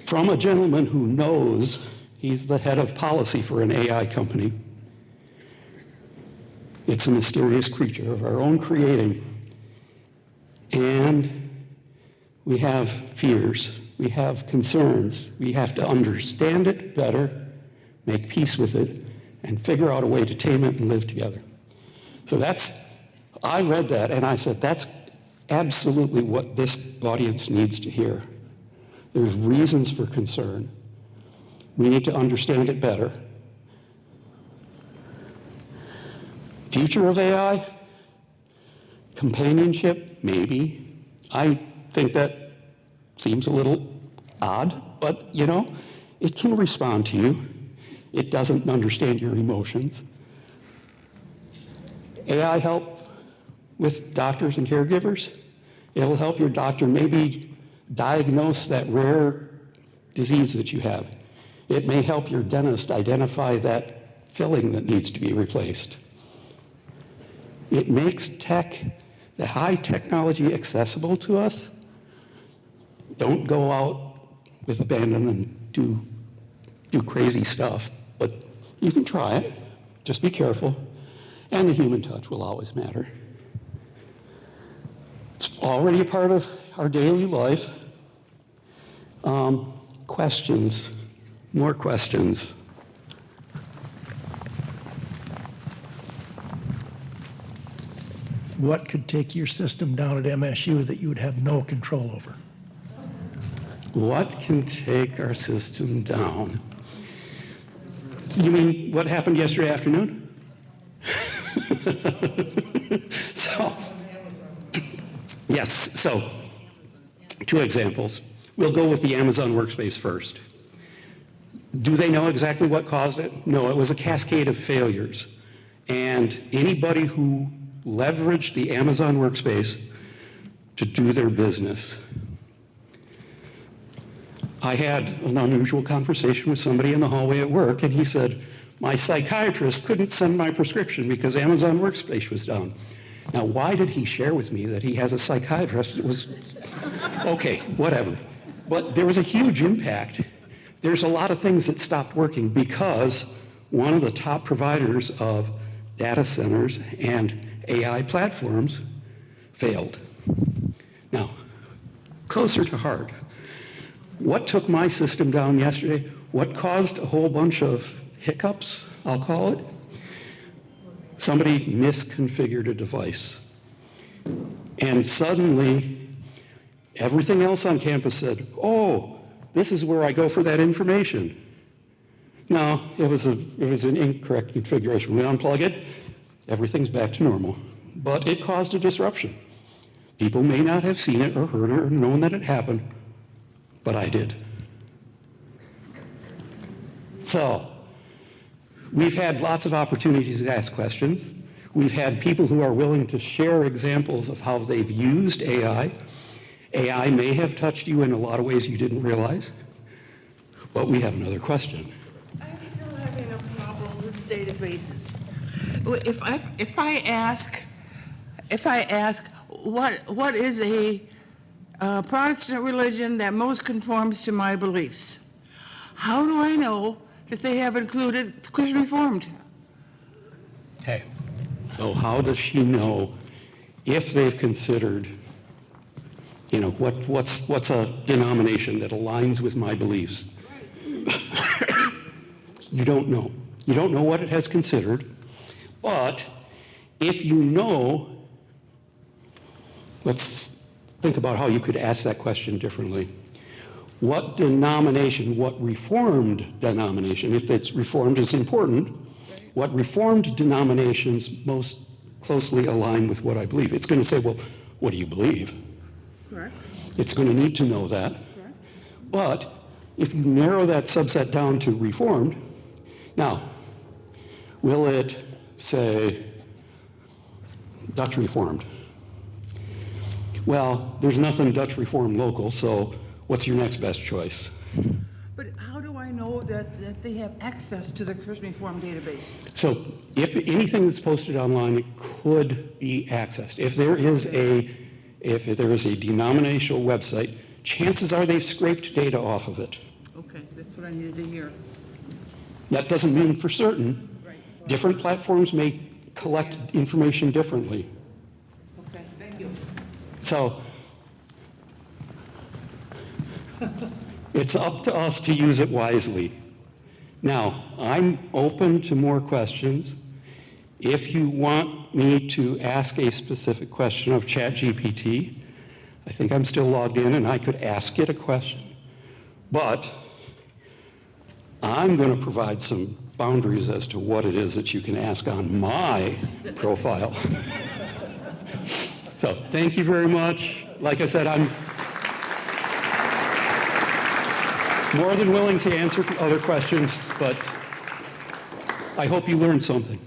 from a gentleman who knows he's the head of policy for an AI company. It's a mysterious creature of our own creating. And we have fears, we have concerns, we have to understand it better, make peace with it, and figure out a way to tame it and live together. So I read that and I said, that's absolutely what this audience needs to hear. There's reasons for concern. We need to understand it better. Future of AI? Companionship? Maybe. I think that seems a little odd, but you know, it can respond to you. It doesn't understand your emotions. AI help with doctors and caregivers? It'll help your doctor maybe diagnose that rare disease that you have. It may help your dentist identify that filling that needs to be replaced. It makes tech, the high technology, accessible to us. Don't go out with abandon and do crazy stuff, but you can try it. Just be careful. And the human touch will always matter. It's already a part of our daily life. Questions, more questions. What could take your system down at MSU that you would have no control over? What can take our system down? You mean what happened yesterday afternoon? So, two examples. We'll go with the Amazon workspace first. Do they know exactly what caused it? No, it was a cascade of failures. And anybody who leveraged the Amazon workspace to do their business. I had an unusual conversation with somebody in the hallway at work, and he said, my psychiatrist couldn't send my prescription because Amazon workspace was down. Now, why did he share with me that he has a psychiatrist? It was, okay, whatever. But there was a huge impact. There's a lot of things that stopped working because one of the top providers of data centers and AI platforms failed. Now, closer to heart, what took my system down yesterday? What caused a whole bunch of hiccups, I'll call it? Somebody misconfigured a device. And suddenly, everything else on campus said, oh, this is where I go for that information. No, it was an incorrect configuration. We unplug it, everything's back to normal. But it caused a disruption. People may not have seen it or heard it or known that it happened, but I did. So, we've had lots of opportunities to ask questions. We've had people who are willing to share examples of how they've used AI. AI may have touched you in a lot of ways you didn't realize, but we have another question. I'm still having a problem with databases. If I ask, what is a Protestant religion that most conforms to my beliefs? How do I know that they have included Christian Reformed? Okay. So how does she know if they've considered, you know, what's a denomination that aligns with my beliefs? You don't know. You don't know what it has considered, but if you know, let's think about how you could ask that question differently. What denomination, what Reformed denomination, if it's Reformed is important, what Reformed denominations most closely align with what I believe? It's going to say, well, what do you believe? Correct. It's going to need to know that. Correct. But if you narrow that subset down to Reformed, now, will it say Dutch Reformed? Well, there's nothing Dutch Reformed local, so what's your next best choice? But how do I know that they have access to the Christian Reformed database? So if anything that's posted online, it could be accessed. If there is a denominational website, chances are they've scraped data off of it. Okay, that's what I needed to hear. That doesn't mean for certain. Different platforms may collect information differently. Okay, thank you. So it's up to us to use it wisely. Now, I'm open to more questions. If you want me to ask a specific question of ChatGPT, I think I'm still logged in and I could ask it a question. But I'm going to provide some boundaries as to what it is that you can ask on my profile. So thank you very much. Like I said, I'm more than willing to answer other questions, but I hope you learned something.